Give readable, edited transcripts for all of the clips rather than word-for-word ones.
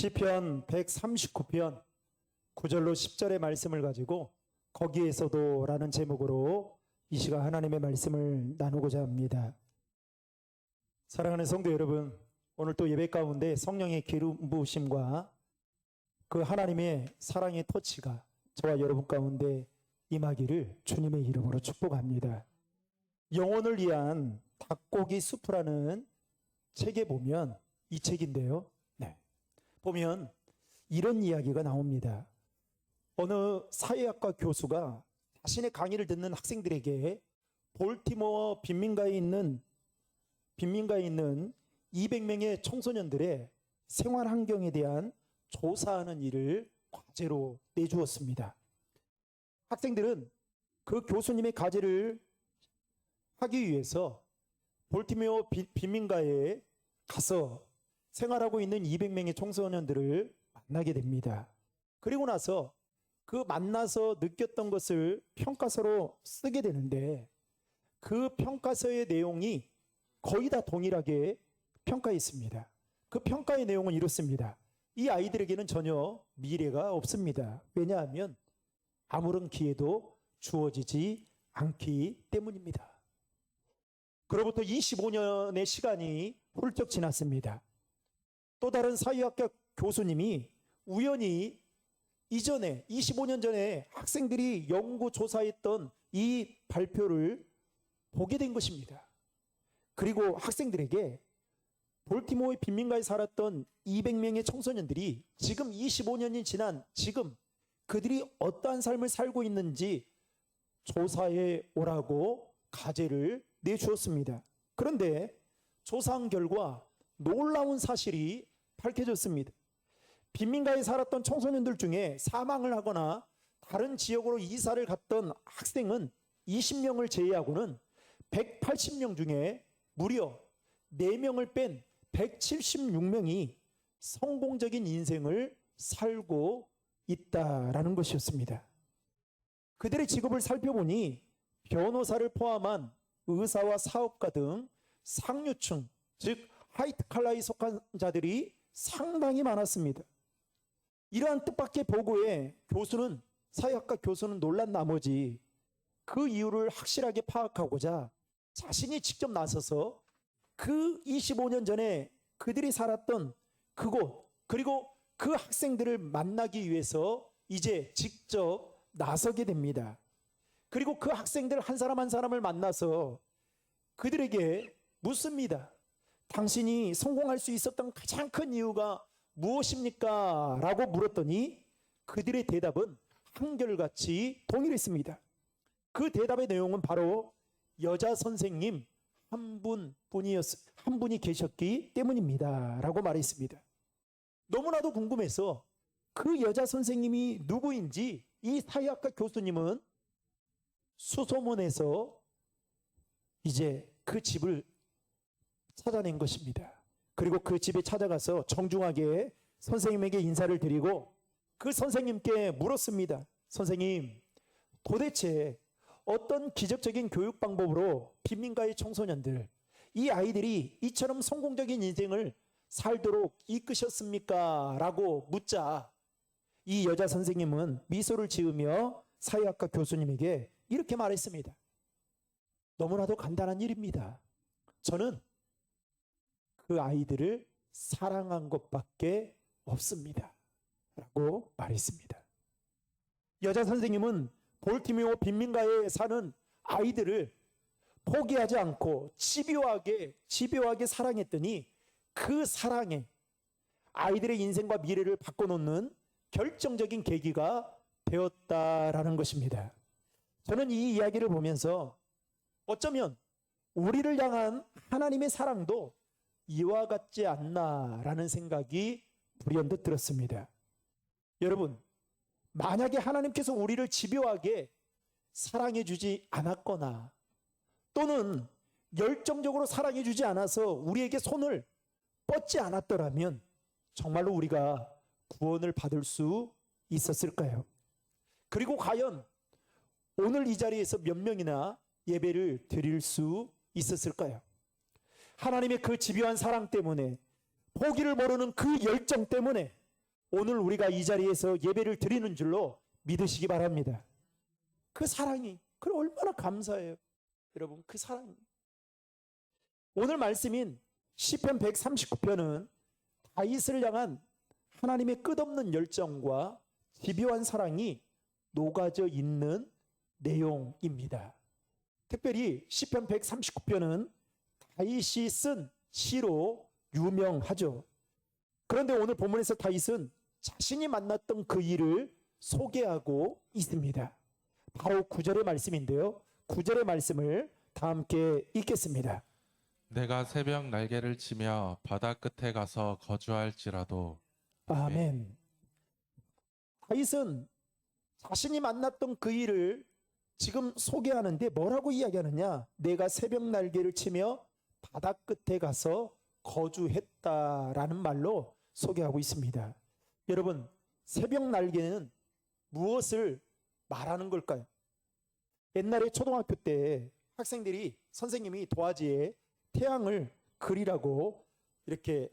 시편 139편 9절로 10절의 말씀을 가지고 거기에서도 라는 제목으로 이 시간 하나님의 말씀을 나누고자 합니다. 사랑하는 성도 여러분, 오늘 또 예배 가운데 성령의 기름 부으심과 그 하나님의 사랑의 터치가 저와 여러분 가운데 임하기를 주님의 이름으로 축복합니다. 영혼을 위한 닭고기 수프라는 책에 보면 이 책인데요. 보면 이런 이야기가 나옵니다. 어느 사회학과 교수가 자신의 강의를 듣는 학생들에게 볼티모어 빈민가에 있는 200명의 청소년들의 생활 환경에 대한 조사하는 일을 과제로 내주었습니다. 학생들은 그 교수님의 과제를 하기 위해서 볼티모어 빈민가에 가서 생활하고 있는 200명의 청소년들을 만나게 됩니다. 그리고 나서 그 만나서 느꼈던 것을 평가서로 쓰게 되는데 그 평가서의 내용이 거의 다 동일하게 평가했습니다. 그 평가의 내용은 이렇습니다. 이 아이들에게는 전혀 미래가 없습니다. 왜냐하면 아무런 기회도 주어지지 않기 때문입니다. 그로부터 25년의 시간이 훌쩍 지났습니다. 또 다른 사회학과 교수님이 우연히 이전에 25년 전에 학생들이 연구 조사했던 이 발표를 보게 된 것입니다. 그리고 학생들에게 볼티모어의 빈민가에 살았던 200명의 청소년들이 지금 25년이 지난 지금 그들이 어떠한 삶을 살고 있는지 조사해 오라고 과제를 내주었습니다. 그런데 조사한 결과 놀라운 사실이 밝혀졌습니다. 빈민가에 살았던 청소년들 중에 사망을 하거나 다른 지역으로 이사를 갔던 학생은 20명을 제외하고는 180명 중에 무려 4명을 뺀 176명이 성공적인 인생을 살고 있다라는 것이었습니다. 그들의 직업을 살펴보니 변호사를 포함한 의사와 사업가 등 상류층, 즉 화이트 칼라에 속한 자들이 상당히 많았습니다. 이러한 뜻밖의 보고에 사회학과 교수는 놀란 나머지 그 이유를 확실하게 파악하고자 자신이 직접 나서서 그 25년 전에 그들이 살았던 그곳 그리고 그 학생들을 만나기 위해서 이제 직접 나서게 됩니다. 그리고 그 학생들 한 사람 한 사람을 만나서 그들에게 묻습니다. 당신이 성공할 수 있었던 가장 큰 이유가 무엇입니까? 라고 물었더니 그들의 대답은 한결같이 동일했습니다. 그 대답의 내용은 바로 여자 선생님 한 분이 계셨기 때문입니다. 라고 말했습니다. 너무나도 궁금해서 그 여자 선생님이 누구인지 이 사회학과 교수님은 수소문해서 이제 그 집을 찾아낸 것입니다. 그리고 그 집에 찾아가서 정중하게 선생님에게 인사를 드리고 그 선생님께 물었습니다. 선생님, 도대체 어떤 기적적인 교육 방법으로 빈민가의 청소년들, 이 아이들이 이처럼 성공적인 인생을 살도록 이끄셨습니까? 라고 묻자 이 여자 선생님은 미소를 지으며 사회학과 교수님에게 이렇게 말했습니다. 너무나도 간단한 일입니다. 저는 그 아이들을 사랑한 것밖에 없습니다. 라고 말했습니다. 여자 선생님은 볼티모어 빈민가에 사는 아이들을 포기하지 않고 집요하게 사랑했더니 그 사랑에 아이들의 인생과 미래를 바꿔놓는 결정적인 계기가 되었다라는 것입니다. 저는 이 이야기를 보면서 어쩌면 우리를 향한 하나님의 사랑도 이와 같지 않나라는 생각이 불현듯 들었습니다. 여러분, 만약에 하나님께서 우리를 집요하게 사랑해 주지 않았거나 또는 열정적으로 사랑해 주지 않아서 우리에게 손을 뻗지 않았더라면 정말로 우리가 구원을 받을 수 있었을까요? 그리고 과연 오늘 이 자리에서 몇 명이나 예배를 드릴 수 있었을까요? 하나님의 그 집요한 사랑 때문에, 포기를 모르는 그 열정 때문에 오늘 우리가 이 자리에서 예배를 드리는 줄로 믿으시기 바랍니다. 그 사랑이 얼마나 감사해요. 여러분, 그 사랑이. 오늘 말씀인 시편 139편은 다윗을 향한 하나님의 끝없는 열정과 집요한 사랑이 녹아져 있는 내용입니다. 특별히 시편 139편은 다윗이 쓴 시로 유명하죠. 그런데 오늘 본문에서 다윗은 자신이 만났던 그 일을 소개하고 있습니다. 바로 9절의 말씀인데요. 9절의 말씀을 다 함께 읽겠습니다. 내가 새벽 날개를 치며 바다 끝에 가서 거주할지라도. 아멘. 다윗은 자신이 만났던 그 일을 지금 소개하는데 뭐라고 이야기하느냐? 내가 새벽 날개를 치며 바다 끝에 가서 거주했다라는 말로 소개하고 있습니다. 여러분, 새벽 날개는 무엇을 말하는 걸까요? 옛날에 초등학교 때 학생들이 선생님이 도화지에 태양을 그리라고 이렇게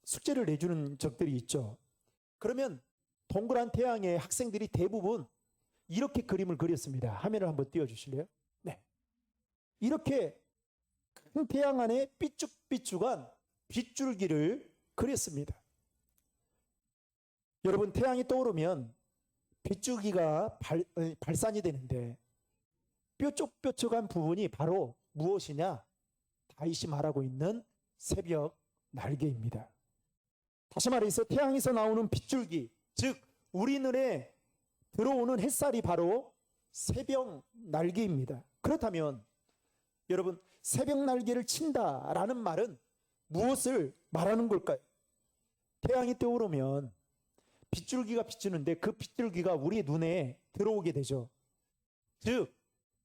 숙제를 내주는 적들이 있죠. 그러면 동그란 태양에 학생들이 대부분 이렇게 그림을 그렸습니다. 화면을 한번 띄워주실래요? 네. 이렇게 큰 태양 안에 삐쭉삐쭉한 빗줄기를 그렸습니다. 여러분, 태양이 떠오르면 빗줄기가 발산이 되는데 뾰족뾰족한 부분이 바로 무엇이냐? 다윗이 말하고 있는 새벽 날개입니다. 다시 말해서 태양에서 나오는 빗줄기, 즉 우리 눈에 들어오는 햇살이 바로 새벽 날개입니다. 그렇다면 여러분, 새벽 날개를 친다라는 말은 무엇을 말하는 걸까요? 태양이 떠오르면 빗줄기가 비추는데 그 빗줄기가 우리 눈에 들어오게 되죠. 즉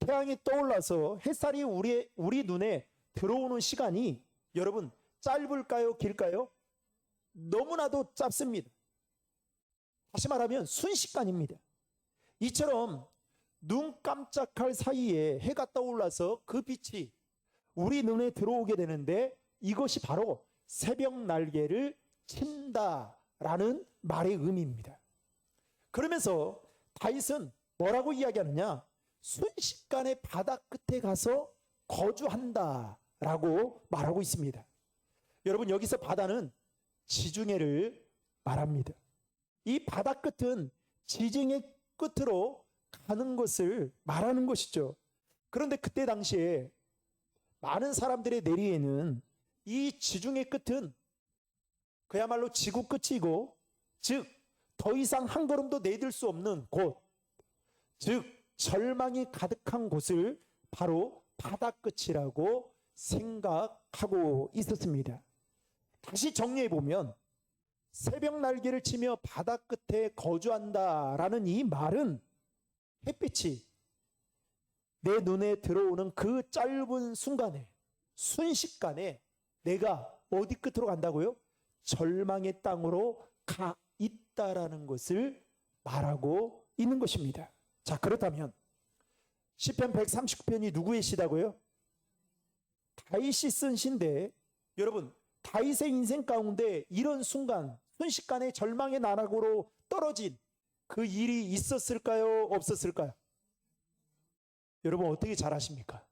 태양이 떠올라서 햇살이 우리 눈에 들어오는 시간이 여러분 짧을까요? 길까요? 너무나도 짧습니다. 다시 말하면 순식간입니다. 이처럼 눈 깜짝할 사이에 해가 떠올라서 그 빛이 우리 눈에 들어오게 되는데 이것이 바로 새벽 날개를 친다라는 말의 의미입니다. 그러면서 다윗은 뭐라고 이야기하느냐? 순식간에 바다 끝에 가서 거주한다라고 말하고 있습니다. 여러분, 여기서 바다는 지중해를 말합니다. 이 바다 끝은 지중해 끝으로 가는 것을 말하는 것이죠. 그런데 그때 당시에 많은 사람들의 내리에는 이 지중해 끝은 그야말로 지구 끝이고, 즉 더 이상 한 걸음도 내딜 수 없는 곳, 즉 절망이 가득한 곳을 바로 바다 끝이라고 생각하고 있었습니다. 다시 정리해 보면 새벽 날개를 치며 바다 끝에 거주한다라는 이 말은 햇빛이 내 눈에 들어오는 그 짧은 순간에, 순식간에 내가 어디 끝으로 간다고요? 절망의 땅으로 가 있다라는 것을 말하고 있는 것입니다. 자, 그렇다면 시편 139편이 누구의 시다고요? 다윗이 쓴 시인데, 여러분, 다윗의 인생 가운데 이런 순간, 순식간에 절망의 나락으로 떨어진 그 일이 있었을까요? 없었을까요? 여러분, 어떻게 잘 아십니까?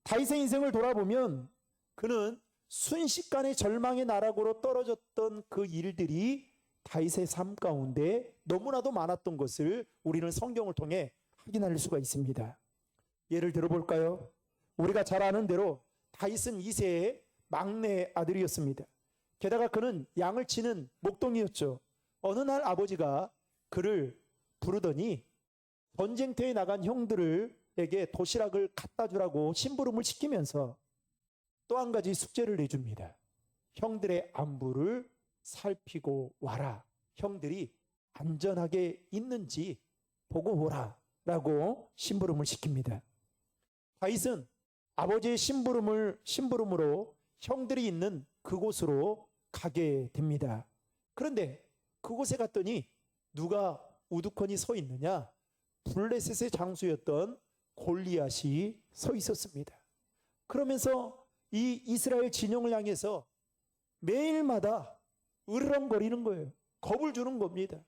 다윗의 인생을 돌아보면 그는 순식간에 절망의 나락으로 떨어졌던 그 일들이 다윗의 삶 가운데 너무나도 많았던 것을 우리는 성경을 통해 확인할 수가 있습니다. 예를 들어볼까요? 우리가 잘 아는 대로 다윗은 이새의 막내 아들이었습니다. 게다가 그는 양을 치는 목동이었죠. 어느 날 아버지가 그를 부르더니 전쟁터에 나간 형들에게 도시락을 갖다 주라고 심부름을 시키면서 또 한 가지 숙제를 내줍니다. 형들의 안부를 살피고 와라. 형들이 안전하게 있는지 보고 오라 라고 심부름을 시킵니다. 다윗은 아버지의 심부름으로 형들이 있는 그곳으로 가게 됩니다. 그런데 그곳에 갔더니 누가 우두커니 서 있느냐? 블레셋의 장수였던 골리앗이 서 있었습니다. 그러면서 이 이스라엘 진영을 향해서 매일마다 으르렁거리는 거예요. 겁을 주는 겁니다.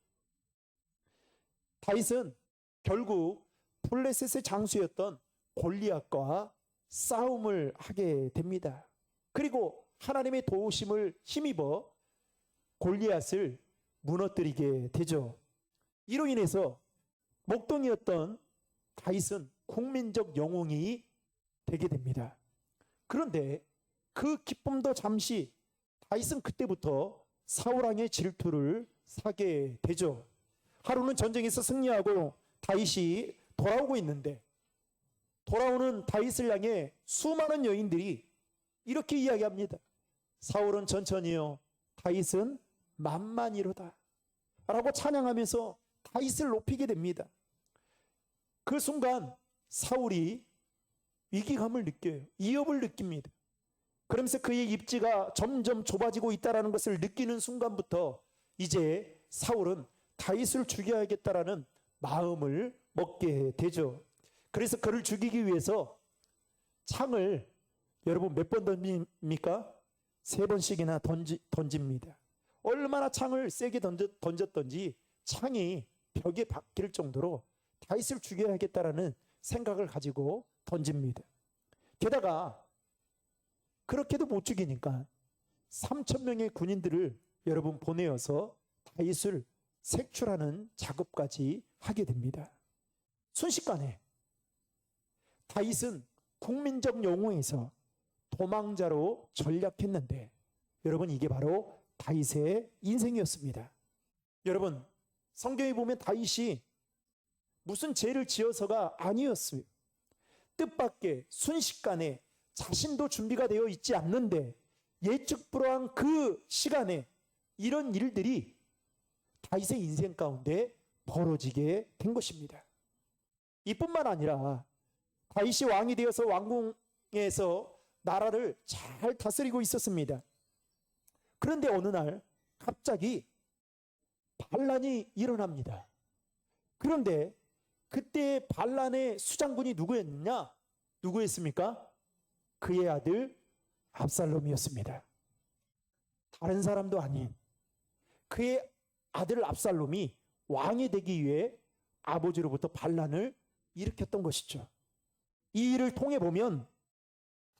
다윗은 결국 블레셋의 장수였던 골리앗과 싸움을 하게 됩니다. 그리고 하나님의 도우심을 힘입어 골리앗을 무너뜨리게 되죠. 이로 인해서 목동이었던 다윗은 국민적 영웅이 되게 됩니다. 그런데 그 기쁨도 잠시 다윗은 그때부터 사울왕의 질투를 사게 되죠. 하루는 전쟁에서 승리하고 다윗이 돌아오고 있는데 돌아오는 다윗을 향해 수많은 여인들이 이렇게 이야기합니다. 사울은 천천히요, 다윗은 만만이로다 라고 찬양하면서 다윗을 높이게 됩니다. 그 순간 사울이 위기감을 느껴요. 위협을 느낍니다. 그러면서 그의 입지가 점점 좁아지고 있다는 것을 느끼는 순간부터 이제 사울은 다윗을 죽여야겠다라는 마음을 먹게 되죠. 그래서 그를 죽이기 위해서 창을 여러분 몇 번 던집니까? 3번씩이나 던집니다. 얼마나 창을 세게 던졌던지 창이 벽에 박힐 정도로 다윗을 죽여야겠다라는 생각을 가지고 던집니다. 게다가 그렇게도 못 죽이니까 3,000명의 군인들을 여러분 보내어서 다윗을 색출하는 작업까지 하게 됩니다. 순식간에 다윗은 국민적 영웅에서 도망자로 전락했는데 여러분 이게 바로 다윗의 인생이었습니다. 여러분 성경에 보면 다윗이 무슨 죄를 지어서가 아니었어요. 뜻밖의 순식간에 자신도 준비가 되어 있지 않는데 예측 불허한 그 시간에 이런 일들이 다윗의 인생 가운데 벌어지게 된 것입니다. 이뿐만 아니라 다윗이 왕이 되어서 왕궁에서 나라를 잘 다스리고 있었습니다. 그런데 어느 날 갑자기 반란이 일어납니다. 그런데 그때 반란의 수장군이 누구였느냐? 누구였습니까? 그의 아들 압살롬이었습니다. 다른 사람도 아닌 그의 아들 압살롬이 왕이 되기 위해 아버지로부터 반란을 일으켰던 것이죠. 이 일을 통해 보면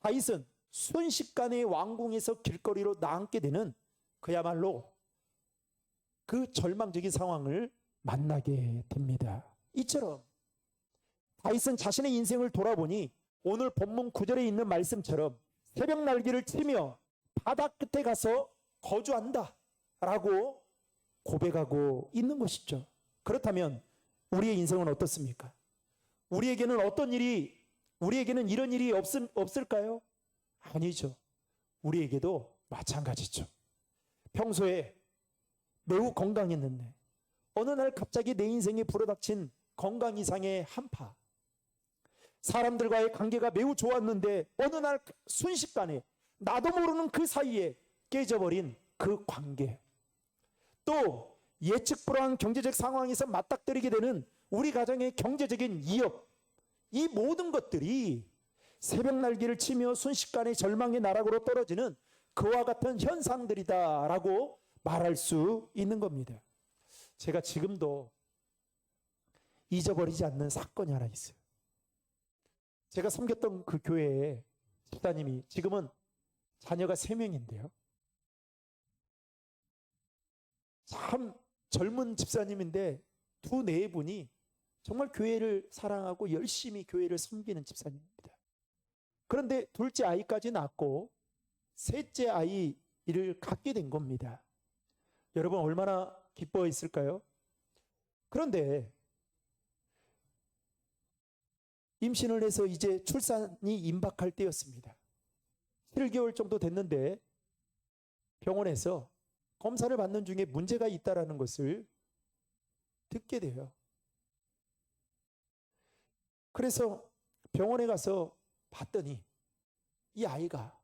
다윗은 순식간에 왕궁에서 길거리로 나앉게 되는 그야말로 그 절망적인 상황을 만나게 됩니다. 이처럼 다윗은 자신의 인생을 돌아보니 오늘 본문 9절에 있는 말씀처럼 새벽 날개를 치며 바다 끝에 가서 거주한다 라고 고백하고 있는 것이죠. 그렇다면 우리의 인생은 어떻습니까? 우리에게는 우리에게는 이런 일이 없을까요? 아니죠. 우리에게도 마찬가지죠. 평소에 매우 건강했는데 어느 날 갑자기 내 인생에 불어닥친 건강 이상의 한파, 사람들과의 관계가 매우 좋았는데 어느 날 순식간에 나도 모르는 그 사이에 깨져버린 그 관계, 또 예측 불허한 경제적 상황에서 맞닥뜨리게 되는 우리 가정의 경제적인 위협, 이 모든 것들이 새벽 날개를 치며 순식간에 절망의 나락으로 떨어지는 그와 같은 현상들이다라고 말할 수 있는 겁니다. 제가 지금도 잊어버리지 않는 사건이 하나 있어요. 제가 섬겼던 그 교회에 집사님이 지금은 자녀가 3명인데요. 참 젊은 집사님인데 두 네 분이 정말 교회를 사랑하고 열심히 교회를 섬기는 집사님입니다. 그런데 둘째 아이까지 낳고 셋째 아이를 갖게 된 겁니다. 여러분 얼마나 기뻐했을까요? 그런데 임신을 해서 이제 출산이 임박할 때였습니다. 7개월 정도 됐는데 병원에서 검사를 받는 중에 문제가 있다는 것을 듣게 돼요. 그래서 병원에 가서 봤더니 이 아이가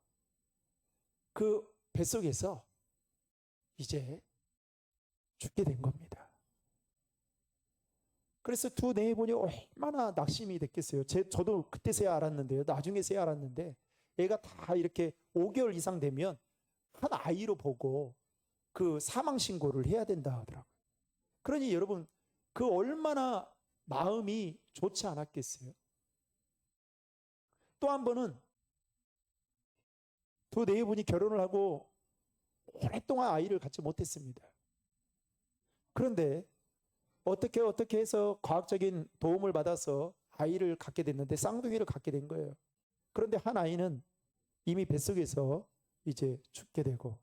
그 뱃속에서 이제 죽게 된 겁니다. 그래서 두 내분이 얼마나 낙심이 됐겠어요. 저도 그때서야 알았는데요. 나중에서야 알았는데 애가 다 이렇게 5개월 이상 되면 한 아이로 보고 그 사망 신고를 해야 된다 하더라고요. 그러니 여러분, 그 얼마나 마음이 좋지 않았겠어요? 또 한 번은 두 네 분이 결혼을 하고 오랫동안 아이를 갖지 못했습니다. 그런데 어떻게 해서 과학적인 도움을 받아서 아이를 갖게 됐는데 쌍둥이를 갖게 된 거예요. 그런데 한 아이는 이미 뱃속에서 이제 죽게 되고,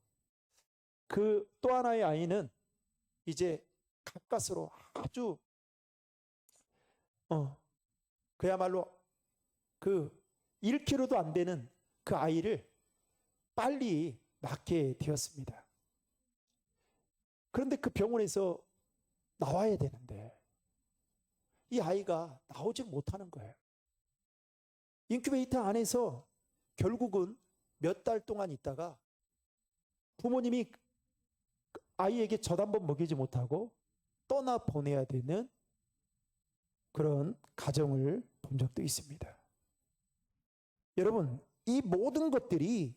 그 또 하나의 아이는 이제 가까스로 아주 그야말로 그 1kg도 안 되는 그 아이를 빨리 낳게 되었습니다. 그런데 그 병원에서 나와야 되는데 이 아이가 나오지 못하는 거예요. 인큐베이터 안에서 결국은 몇 달 동안 있다가 부모님이 아이에게 젖 한 번 먹이지 못하고 떠나 보내야 되는 그런 가정을 본 적도 있습니다. 여러분, 이 모든 것들이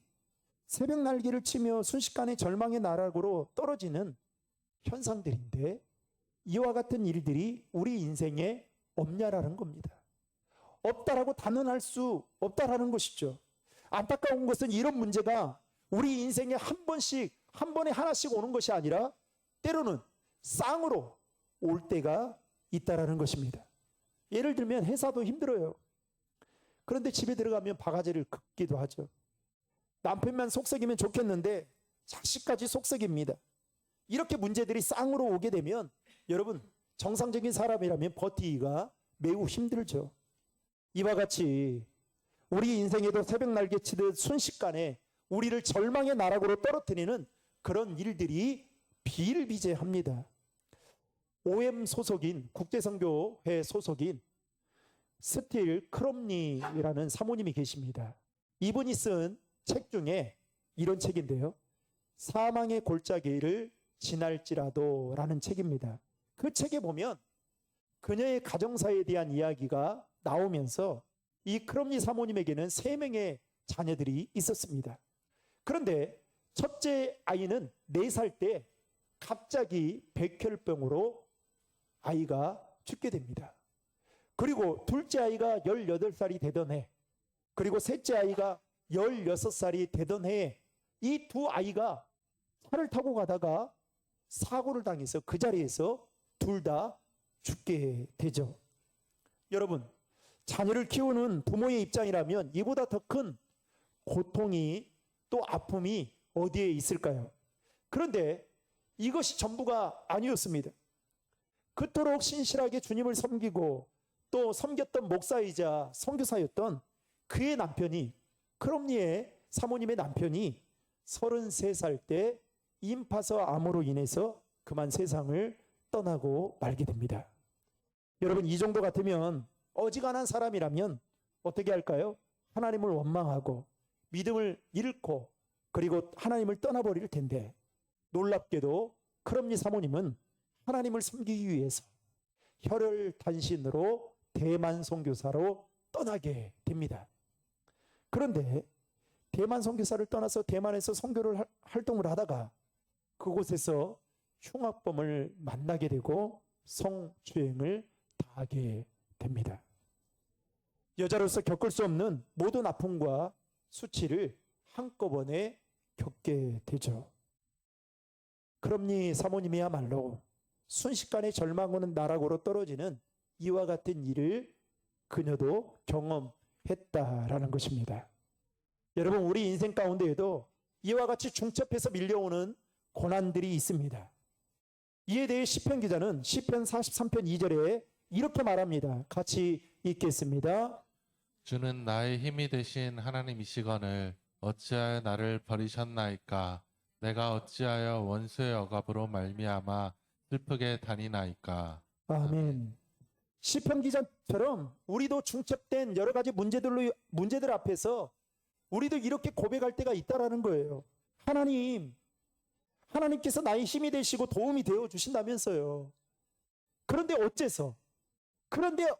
새벽 날개를 치며 순식간에 절망의 나락으로 떨어지는 현상들인데, 이와 같은 일들이 우리 인생에 없냐라는 겁니다. 없다라고 단언할 수 없다라는 것이죠. 안타까운 것은 이런 문제가 우리 인생에 한 번에 하나씩 오는 것이 아니라 때로는 쌍으로 올 때가 있다라는 것입니다. 예를 들면 회사도 힘들어요. 그런데 집에 들어가면 바가지를 긁기도 하죠. 남편만 속썩이면 좋겠는데 자식까지 속썩입니다. 이렇게 문제들이 쌍으로 오게 되면 여러분, 정상적인 사람이라면 버티기가 매우 힘들죠. 이와 같이 우리 인생에도 새벽 날개 치듯 순식간에 우리를 절망의 나락으로 떨어뜨리는 그런 일들이 비일비재합니다. OM 소속인, 국제선교회 소속인 스틸 크롬니라는 사모님이 계십니다. 이분이 쓴 책 중에 이런 책인데요. 사망의 골짜기를 지날지라도 라는 책입니다. 그 책에 보면 그녀의 가정사에 대한 이야기가 나오면서 이 크롬니 사모님에게는 3명의 자녀들이 있었습니다. 그런데 첫째 아이는 4살 때 갑자기 백혈병으로 아이가 죽게 됩니다. 그리고 둘째 아이가 18살이 되던 해, 그리고 셋째 아이가 16살이 되던 해에 이 두 아이가 차를 타고 가다가 사고를 당해서 그 자리에서 둘 다 죽게 되죠. 여러분, 자녀를 키우는 부모의 입장이라면 이보다 더 큰 고통이 또 아픔이 어디에 있을까요? 그런데 이것이 전부가 아니었습니다. 그토록 신실하게 주님을 섬기고 또 섬겼던 목사이자 선교사였던 그의 남편이, 크롬니의 사모님의 남편이 33살 때 임파서 암으로 인해서 그만 세상을 떠나고 말게 됩니다. 여러분, 이 정도 같으면 어지간한 사람이라면 어떻게 할까요? 하나님을 원망하고 믿음을 잃고 그리고 하나님을 떠나버릴 텐데, 놀랍게도 크롬니 사모님은 하나님을 섬기기 위해서 혈혈단신으로 대만 선교사로 떠나게 됩니다. 그런데 대만 선교사를 떠나서 대만에서 선교를 활동을 하다가 그곳에서 흉악범을 만나게 되고 성추행을 당하게 됩니다. 여자로서 겪을 수 없는 모든 아픔과 수치를 한꺼번에 겪게 되죠. 크롬니 사모님이야말로 순식간에 절망 오는 나락으로 떨어지는 이와 같은 일을 그녀도 경험했다라는 것입니다. 여러분, 우리 인생 가운데에도 이와 같이 중첩해서 밀려오는 고난들이 있습니다. 이에 대해 시편 기자는 시편 43편 2절에 이렇게 말합니다. 같이 읽겠습니다. 주는 나의 힘이 되신 하나님이시거늘 어찌하여 나를 버리셨나이까? 내가 어찌하여 원수의 억압으로 말미암아 슬프게 다니나이까? 아멘. 시편 기자처럼 우리도 중첩된 여러 가지 문제들 앞에서 우리도 이렇게 고백할 때가 있다라는 거예요. 하나님께서 나의 힘이 되시고 도움이 되어 주신다면서요. 그런데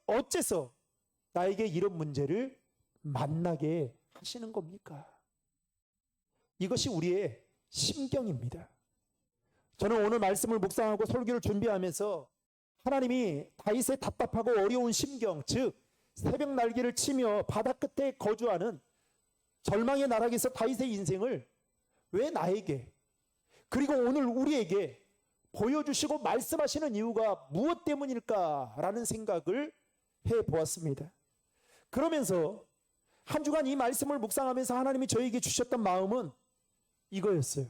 어째서 나에게 이런 문제를 만나게 하시는 겁니까? 이것이 우리의 심경입니다. 저는 오늘 말씀을 묵상하고 설교를 준비하면서 하나님이 다윗의 답답하고 어려운 심경, 즉 새벽 날개를 치며 바다 끝에 거주하는 절망의 나락에서 다윗의 인생을 왜 나에게, 그리고 오늘 우리에게 보여주시고 말씀하시는 이유가 무엇 때문일까라는 생각을 해보았습니다. 그러면서 한 주간 이 말씀을 묵상하면서 하나님이 저에게 주셨던 마음은 이거였어요.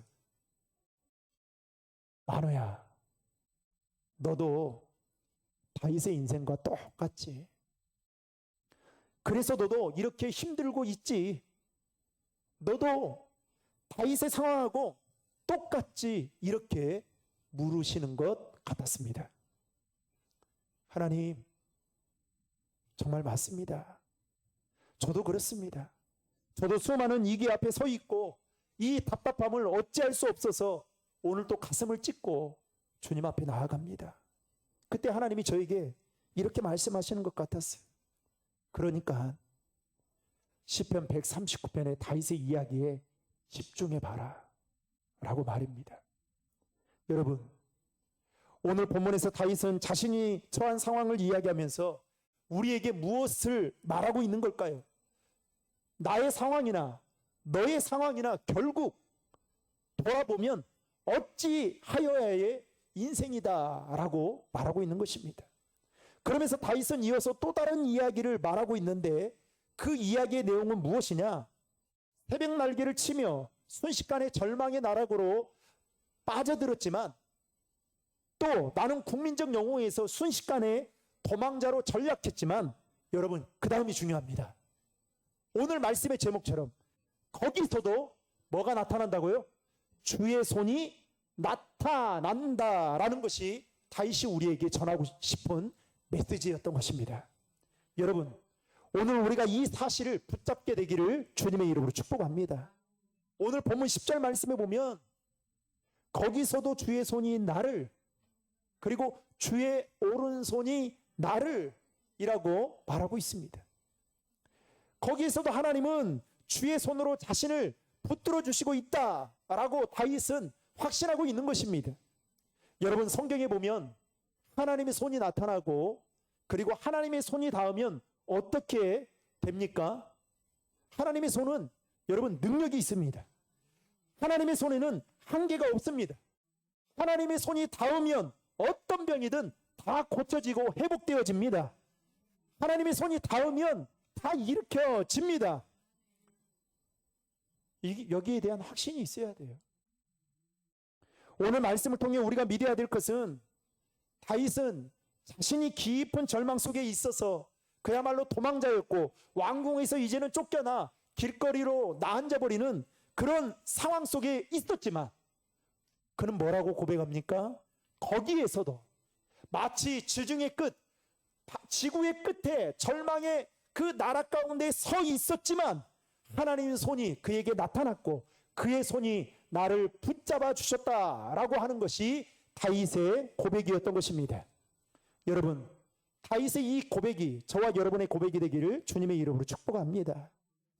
만호야, 너도 다윗의 인생과 똑같지. 그래서 너도 이렇게 힘들고 있지. 너도 다윗의 상황하고 똑같지. 이렇게 물으시는 것 같았습니다. 하나님, 정말 맞습니다. 저도 그렇습니다. 저도 수많은 위기 앞에 서 있고 이 답답함을 어찌할 수 없어서 오늘 또 가슴을 찢고 주님 앞에 나아갑니다. 그때 하나님이 저에게 이렇게 말씀하시는 것 같았어요. 그러니까 시편 139편의 다윗의 이야기에 집중해 봐라 라고 말입니다. 여러분, 오늘 본문에서 다윗은 자신이 처한 상황을 이야기하면서 우리에게 무엇을 말하고 있는 걸까요? 나의 상황이나 너의 상황이나 결국 돌아보면 어찌하여야의 인생이다라고 말하고 있는 것입니다. 그러면서 다윗은 이어서 또 다른 이야기를 말하고 있는데 그 이야기의 내용은 무엇이냐? 새벽 날개를 치며 순식간에 절망의 나락으로 빠져들었지만 또 나는 국민적 영웅에서 순식간에 도망자로 전락했지만 여러분, 그 다음이 중요합니다. 오늘 말씀의 제목처럼 거기서도 뭐가 나타난다고요? 주의 손이 나타난다라는 것이 다윗이 우리에게 전하고 싶은 메시지였던 것입니다. 여러분, 오늘 우리가 이 사실을 붙잡게 되기를 주님의 이름으로 축복합니다. 오늘 본문 10절 말씀에 보면 거기서도 주의 손이 나를, 그리고 주의 오른손이 나를 이라고 말하고 있습니다. 거기에서도 하나님은 주의 손으로 자신을 붙들어 주시고 있다라고 다윗은 확신하고 있는 것입니다. 여러분, 성경에 보면 하나님의 손이 나타나고 그리고 하나님의 손이 닿으면 어떻게 됩니까? 하나님의 손은 여러분 능력이 있습니다. 하나님의 손에는 한계가 없습니다. 하나님의 손이 닿으면 어떤 병이든 다 고쳐지고 회복되어집니다. 하나님의 손이 닿으면 다 일으켜집니다. 여기에 대한 확신이 있어야 돼요. 오늘 말씀을 통해 우리가 믿어야 될 것은 다윗은 자신이 깊은 절망 속에 있어서 그야말로 도망자였고 왕궁에서 이제는 쫓겨나 길거리로 나앉아버리는 그런 상황 속에 있었지만 그는 뭐라고 고백합니까? 거기에서도 마치 지중해 끝, 지구의 끝에 절망의 그 나락 가운데 서 있었지만 하나님의 손이 그에게 나타났고 그의 손이 나를 붙잡아 주셨다라고 하는 것이 다윗의 고백이었던 것입니다. 여러분, 다윗의 이 고백이 저와 여러분의 고백이 되기를 주님의 이름으로 축복합니다.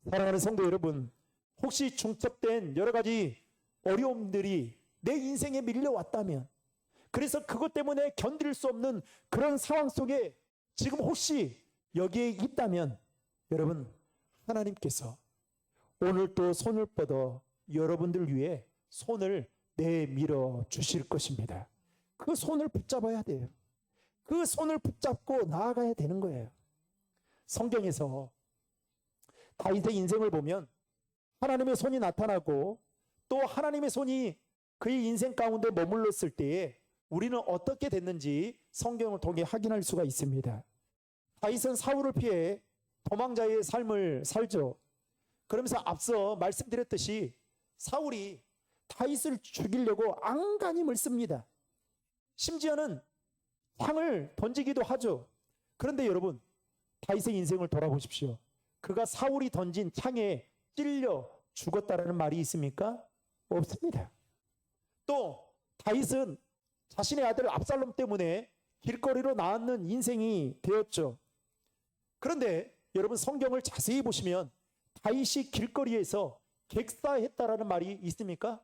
사랑하는 성도 여러분, 혹시 중첩된 여러 가지 어려움들이 내 인생에 밀려왔다면, 그래서 그것 때문에 견딜 수 없는 그런 상황 속에 지금 혹시 여기에 있다면 여러분, 하나님께서 오늘 또 손을 뻗어 여러분들 위해 손을 내밀어 주실 것입니다. 그 손을 붙잡아야 돼요. 그 손을 붙잡고 나아가야 되는 거예요. 성경에서 다윗의 인생을 보면 하나님의 손이 나타나고 또 하나님의 손이 그의 인생 가운데 머물렀을 때에 우리는 어떻게 됐는지 성경을 통해 확인할 수가 있습니다. 다윗은 사울을 피해 도망자의 삶을 살죠. 그러면서 앞서 말씀드렸듯이 사울이 다윗을 죽이려고 안간힘을 씁니다. 심지어는 창을 던지기도 하죠. 그런데 여러분, 다윗의 인생을 돌아보십시오. 그가 사울이 던진 창에 찔려 죽었다라는 말이 있습니까? 없습니다. 또 다윗은 자신의 아들 압살롬 때문에 길거리로 나앉는 인생이 되었죠. 그런데 여러분, 성경을 자세히 보시면 다윗이 길거리에서 객사했다라는 말이 있습니까?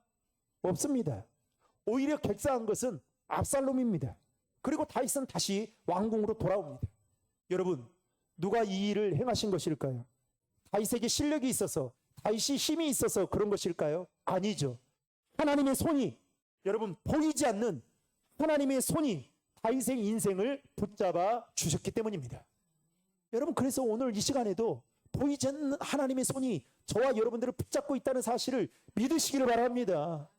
없습니다. 오히려 객사한 것은 압살롬입니다. 그리고 다윗은 다시 왕궁으로 돌아옵니다. 여러분, 누가 이 일을 행하신 것일까요? 다윗에게 실력이 있어서, 다윗이 힘이 있어서 그런 것일까요? 아니죠. 하나님의 손이, 여러분, 보이지 않는 하나님의 손이 다윗의 인생을 붙잡아 주셨기 때문입니다. 여러분, 그래서 오늘 이 시간에도 보이지 않는 하나님의 손이 저와 여러분들을 붙잡고 있다는 사실을 믿으시기를 바랍니다.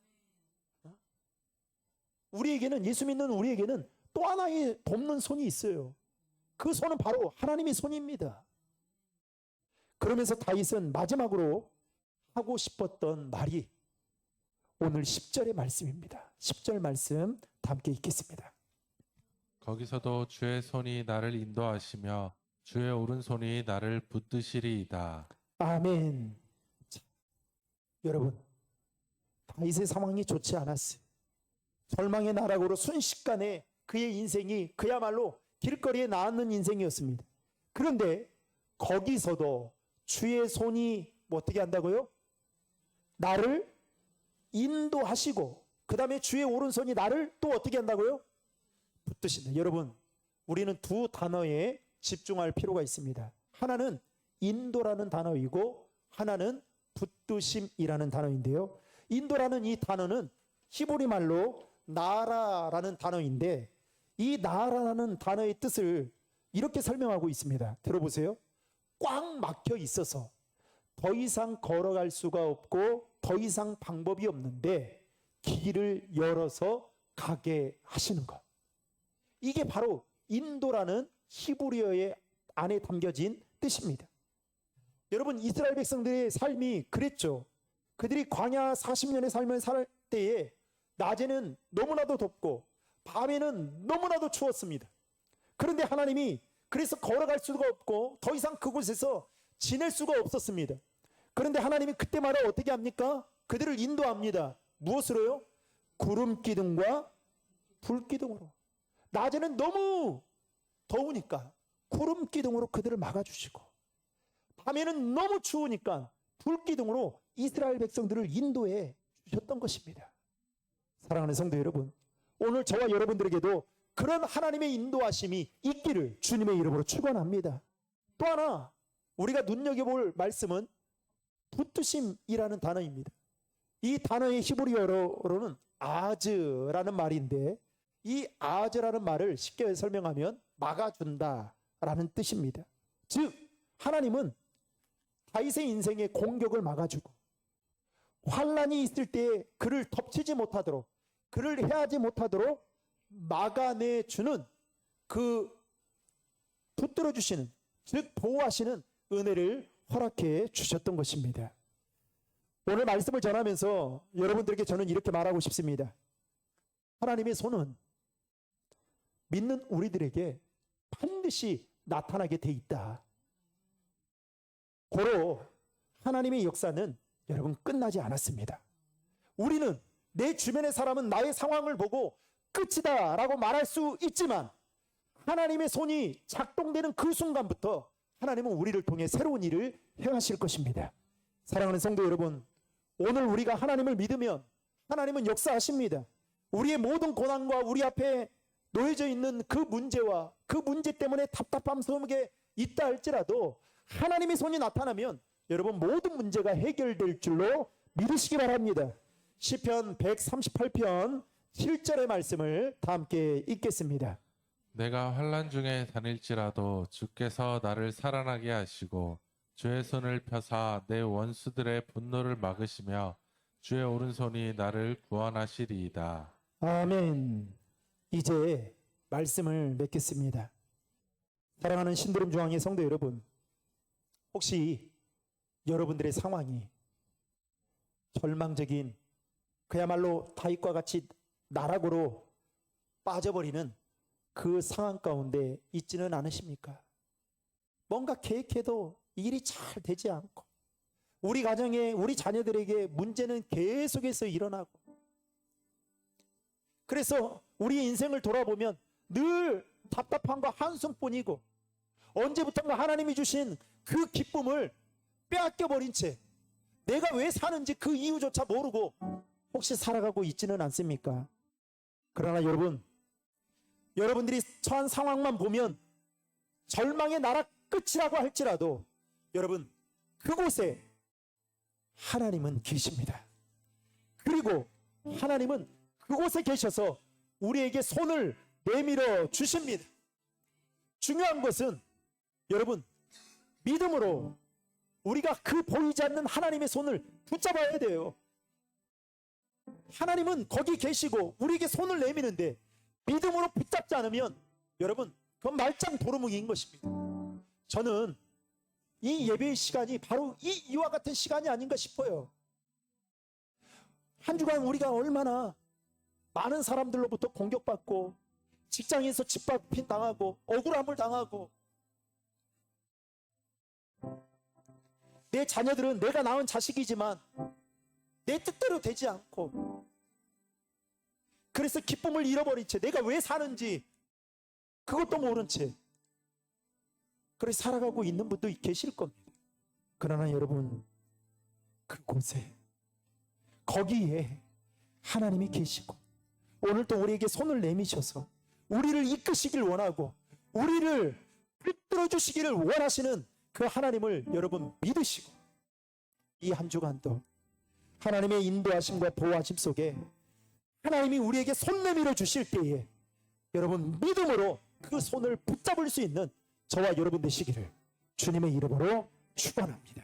우리에게는, 예수 믿는 우리에게는 또 하나의 돕는 손이 있어요. 그 손은 바로 하나님의 손입니다. 그러면서 다윗은 마지막으로 하고 싶었던 말이 오늘 10절의 말씀입니다. 10절 말씀 함께 읽겠습니다. 거기서도 주의 손이 나를 인도하시며 주의 오른손이 나를 붙드시리이다. 아멘. 자, 여러분, 다윗의 상황이 좋지 않았어요. 절망의 나락으로 순식간에 그의 인생이 그야말로 길거리에 나앉는 인생이었습니다. 그런데 거기서도 주의 손이 어떻게 한다고요? 나를 인도하시고, 그 다음에 주의 오른손이 나를 또 어떻게 한다고요? 붙드신다. 여러분, 우리는 두 단어에 집중할 필요가 있습니다. 하나는 인도라는 단어이고 하나는 붙드심이라는 단어인데요. 인도라는 이 단어는 히브리 말로 나라라는 단어인데, 이 나라라는 단어의 뜻을 이렇게 설명하고 있습니다. 들어보세요. 꽉 막혀 있어서 더 이상 걸어갈 수가 없고 더 이상 방법이 없는데 길을 열어서 가게 하시는 것. 이게 바로 인도라는 히브리어의 안에 담겨진 뜻입니다. 여러분, 이스라엘 백성들의 삶이 그랬죠. 그들이 광야 40년의 삶을 살 때에 낮에는 너무나도 덥고 밤에는 너무나도 추웠습니다. 그런데 하나님이 그래서 걸어갈 수가 없고 더 이상 그곳에서 지낼 수가 없었습니다. 그런데 하나님이 그때마다 어떻게 합니까? 그들을 인도합니다. 무엇으로요? 구름 기둥과 불 기둥으로. 낮에는 너무 더우니까 구름 기둥으로 그들을 막아주시고, 밤에는 너무 추우니까 불 기둥으로 이스라엘 백성들을 인도해 주셨던 것입니다. 사랑하는 성도 여러분, 오늘 저와 여러분들에게도 그런 하나님의 인도하심이 있기를 주님의 이름으로 축원합니다. 또 하나 우리가 눈여겨볼 말씀은 붙드심이라는 단어입니다. 이 단어의 히브리어로는 아즈라는 말인데, 이 아즈라는 말을 쉽게 설명하면 막아준다라는 뜻입니다. 즉 하나님은 다윗의 인생의 공격을 막아주고, 환란이 있을 때 그를 덮치지 못하도록, 그를 해하지 못하도록 막아내주는, 그 붙들어 주시는, 즉 보호하시는 은혜를 허락해 주셨던 것입니다. 오늘 말씀을 전하면서 여러분들에게 저는 이렇게 말하고 싶습니다. 하나님의 손은 믿는 우리들에게 반드시 나타나게 돼 있다. 고로 하나님의 역사는 여러분 끝나지 않았습니다. 우리는, 내 주변의 사람은 나의 상황을 보고 끝이다 라고 말할 수 있지만, 하나님의 손이 작동되는 그 순간부터 하나님은 우리를 통해 새로운 일을 행하실 것입니다. 사랑하는 성도 여러분, 오늘 우리가 하나님을 믿으면 하나님은 역사하십니다. 우리의 모든 고난과 우리 앞에 놓여져 있는 그 문제와 그 문제 때문에 답답함 속에 있다 할지라도 하나님의 손이 나타나면 여러분 모든 문제가 해결될 줄로 믿으시기 바랍니다. 시편 138편 7절의 말씀을 다 함께 읽겠습니다. 내가 환난 중에 다닐지라도 주께서 나를 살아나게 하시고 주의 손을 펴사 내 원수들의 분노를 막으시며 주의 오른손이 나를 구원하시리이다. 아멘. 이제 말씀을 맺겠습니다. 사랑하는 신도림 중앙의 성도 여러분, 혹시 여러분들의 상황이 절망적인, 그야말로 다윗과 같이 나락으로 빠져버리는 그 상황 가운데 있지는 않으십니까? 뭔가 계획해도 일이 잘 되지 않고, 우리 가정에, 우리 자녀들에게 문제는 계속해서 일어나고, 그래서 우리 인생을 돌아보면 늘 답답함과 한숨뿐이고, 언제부턴가 하나님이 주신 그 기쁨을 빼앗겨버린 채 내가 왜 사는지 그 이유조차 모르고 혹시 살아가고 있지는 않습니까? 그러나 여러분들이 처한 상황만 보면 절망의 나라 끝이라고 할지라도 여러분, 그곳에 하나님은 계십니다. 그리고 하나님은 그곳에 계셔서 우리에게 손을 내밀어 주십니다. 중요한 것은 여러분, 믿음으로 우리가 그 보이지 않는 하나님의 손을 붙잡아야 돼요. 하나님은 거기 계시고 우리에게 손을 내미는데 믿음으로 붙잡지 않으면 여러분, 그건 말짱 도루묵인 것입니다. 저는 이 예배의 시간이 바로 이와 같은 시간이 아닌가 싶어요. 한 주간 우리가 얼마나 많은 사람들로부터 공격받고 직장에서 짓밟힘 당하고 억울함을 당하고, 내 자녀들은 내가 낳은 자식이지만 내 뜻대로 되지 않고, 그래서 기쁨을 잃어버린 채 내가 왜 사는지 그것도 모른 채 그렇게 살아가고 있는 분도 계실 겁니다. 그러나 여러분, 그곳에 거기에 하나님이 계시고 오늘 또 우리에게 손을 내미셔서 우리를 이끄시길 원하고 우리를 붙들어 주시기를 원하시는 그 하나님을 여러분 믿으시고, 이 한 주간도 하나님의 인도하심과 보호하심 속에 하나님이 우리에게 손 내밀어 주실 때에 여러분 믿음으로 그 손을 붙잡을 수 있는 저와 여러분 되시기를 주님의 이름으로 축원합니다.